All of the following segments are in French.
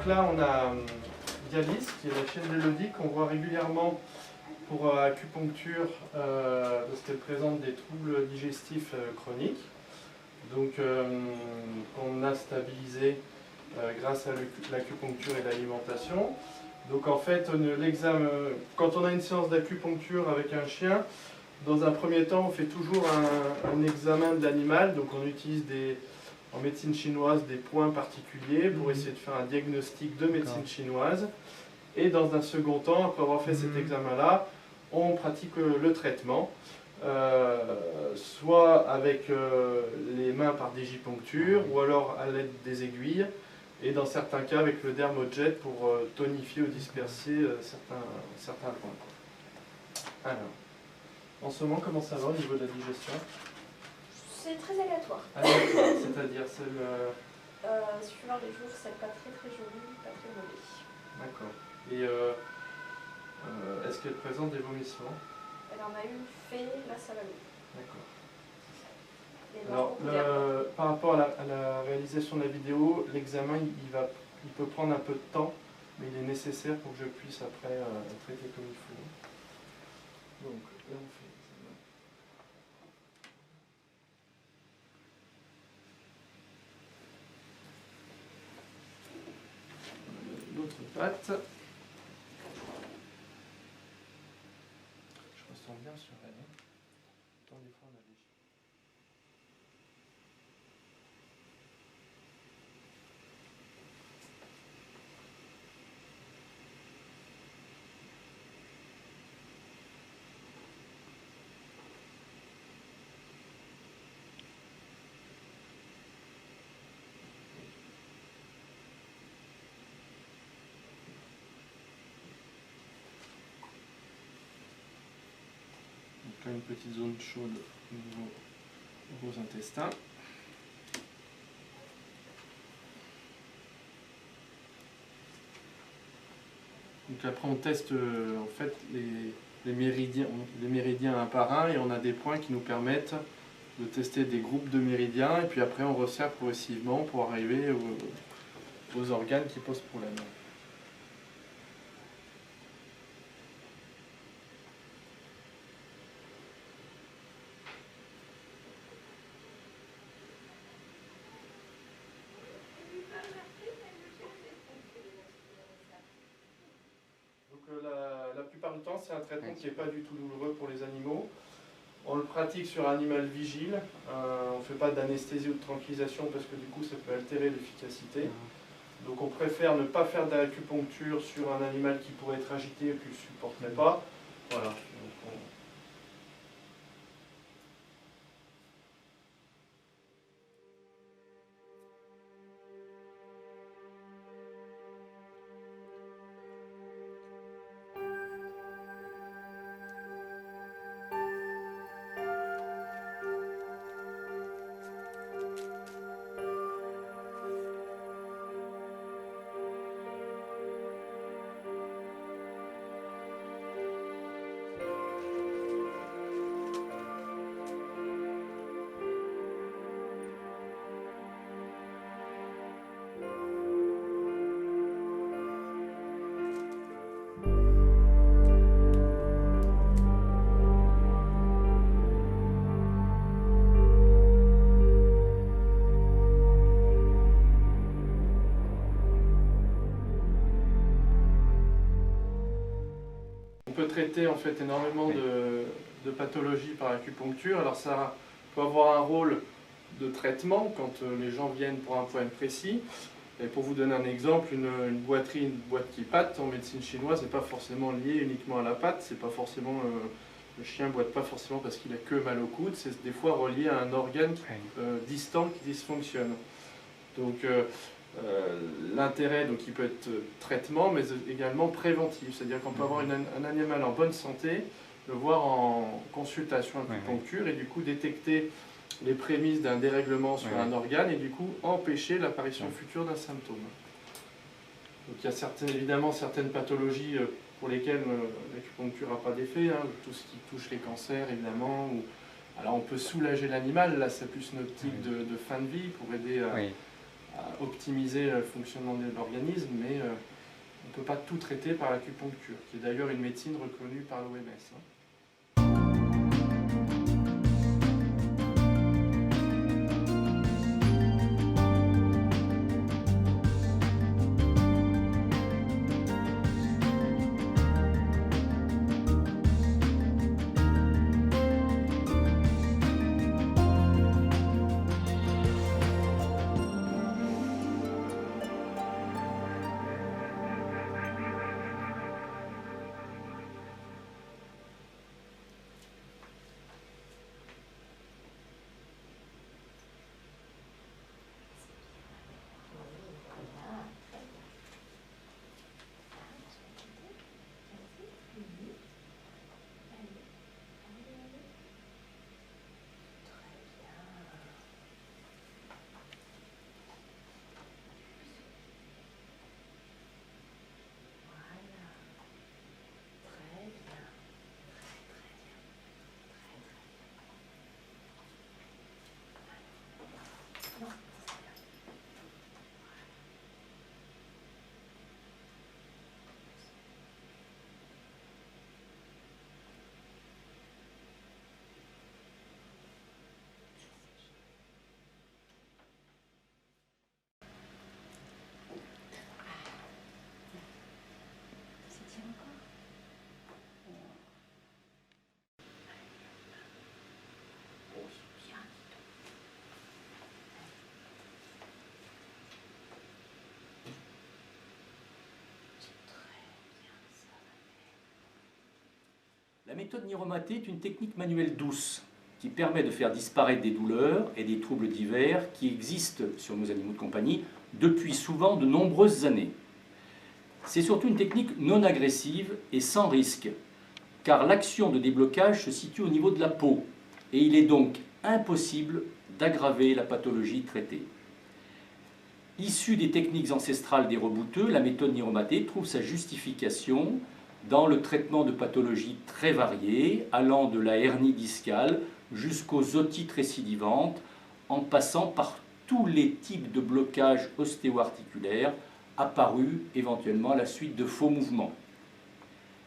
Donc là, on a Dialyse, qui est la chaîne d'Elodie qu'on voit régulièrement pour acupuncture parce qu'elle présente des troubles digestifs chroniques. Donc on a stabilisé grâce à l'acupuncture et l'alimentation. Donc en fait, quand on a une séance d'acupuncture avec un chien, dans un premier temps, on fait toujours un examen de l'animal. Donc on utilise en médecine chinoise des points particuliers pour essayer de faire un diagnostic de médecine chinoise. Et dans un second temps, après avoir fait cet examen-là, on pratique le traitement, soit avec les mains par digipuncture ou alors à l'aide des aiguilles, et dans certains cas avec le dermojet pour tonifier ou disperser certains points. Alors, en ce moment, comment ça va au niveau de la digestion? C'est très aléatoire. Aléatoire, c'est-à-dire Suivant les jours, c'est pas très très joli, pas très mauvais. D'accord. Et est-ce qu'elle présente des vomissements? Elle en a eu fait, là ça va mieux. D'accord. Alors, par rapport à la réalisation de la vidéo, l'examen il peut prendre un peu de temps, mais il est nécessaire pour que je puisse après traiter comme il faut. Donc là on fait l'examen. L'autre patte. Je ressens bien sur elle. Tant des fois on a des... Une petite zone chaude au niveau des gros intestins. Donc après on teste en fait les méridiens un par un, et on a des points qui nous permettent de tester des groupes de méridiens, et puis après on resserre progressivement pour arriver aux organes qui posent problème. La plupart du temps, c'est un traitement qui n'est pas du tout douloureux pour les animaux. On le pratique sur un animal vigile. On ne fait pas d'anesthésie ou de tranquillisation parce que du coup, ça peut altérer l'efficacité. Donc on préfère ne pas faire d'acupuncture sur un animal qui pourrait être agité et qui ne supporterait pas. Voilà. Donc, on peut traiter en fait énormément de pathologies par acupuncture. Alors ça peut avoir un rôle de traitement quand les gens viennent pour un problème précis. Et pour vous donner un exemple, une boîte qui patte en médecine chinoise n'est pas forcément liée uniquement à la patte. C'est pas forcément le chien ne boite pas forcément parce qu'il a que mal au coude. C'est des fois relié à un organe distant qui dysfonctionne. Donc l'intérêt, il peut être traitement, mais également préventif. C'est-à-dire qu'on peut avoir un animal en bonne santé, le voir en consultation acupuncture et du coup détecter les prémices d'un dérèglement sur un organe et du coup empêcher l'apparition future d'un symptôme. Donc il y a évidemment certaines pathologies pour lesquelles l'acupuncture n'a pas d'effet, tout ce qui touche les cancers évidemment. Alors on peut soulager l'animal, là c'est plus une optique de fin de vie pour aider optimiser le fonctionnement de l'organisme, mais on ne peut pas tout traiter par l'acupuncture, qui est d'ailleurs une médecine reconnue par l'OMS. La méthode Niromaté est une technique manuelle douce qui permet de faire disparaître des douleurs et des troubles divers qui existent sur nos animaux de compagnie depuis souvent de nombreuses années. C'est surtout une technique non agressive et sans risque, car l'action de déblocage se situe au niveau de la peau et il est donc impossible d'aggraver la pathologie traitée. Issue des techniques ancestrales des rebouteux, la méthode Niromaté trouve sa justification dans le traitement de pathologies très variées, allant de la hernie discale jusqu'aux otites récidivantes, en passant par tous les types de blocages ostéo-articulaires apparus éventuellement à la suite de faux mouvements.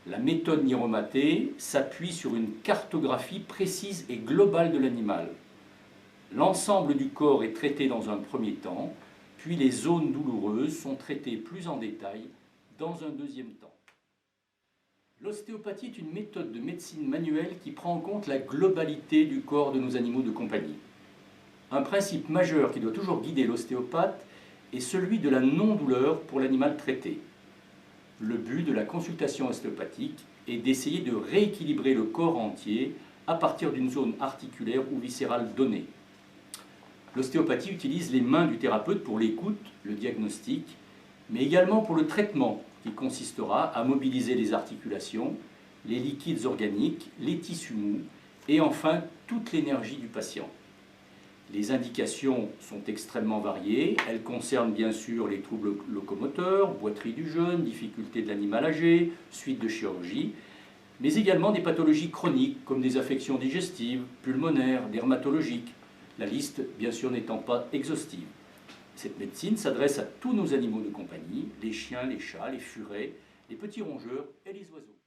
La méthode Niromaté s'appuie sur une cartographie précise et globale de l'animal. L'ensemble du corps est traité dans un premier temps, puis les zones douloureuses sont traitées plus en détail dans un deuxième temps. L'ostéopathie est une méthode de médecine manuelle qui prend en compte la globalité du corps de nos animaux de compagnie. Un principe majeur qui doit toujours guider l'ostéopathe est celui de la non-douleur pour l'animal traité. Le but de la consultation ostéopathique est d'essayer de rééquilibrer le corps entier à partir d'une zone articulaire ou viscérale donnée. L'ostéopathie utilise les mains du thérapeute pour l'écoute, le diagnostic, mais également pour le traitement, qui consistera à mobiliser les articulations, les liquides organiques, les tissus mous et enfin toute l'énergie du patient. Les indications sont extrêmement variées, elles concernent bien sûr les troubles locomoteurs, boiterie du jeune, difficultés de l'animal âgé, suite de chirurgie, mais également des pathologies chroniques comme des affections digestives, pulmonaires, dermatologiques, la liste bien sûr n'étant pas exhaustive. Cette médecine s'adresse à tous nos animaux de compagnie, les chiens, les chats, les furets, les petits rongeurs et les oiseaux.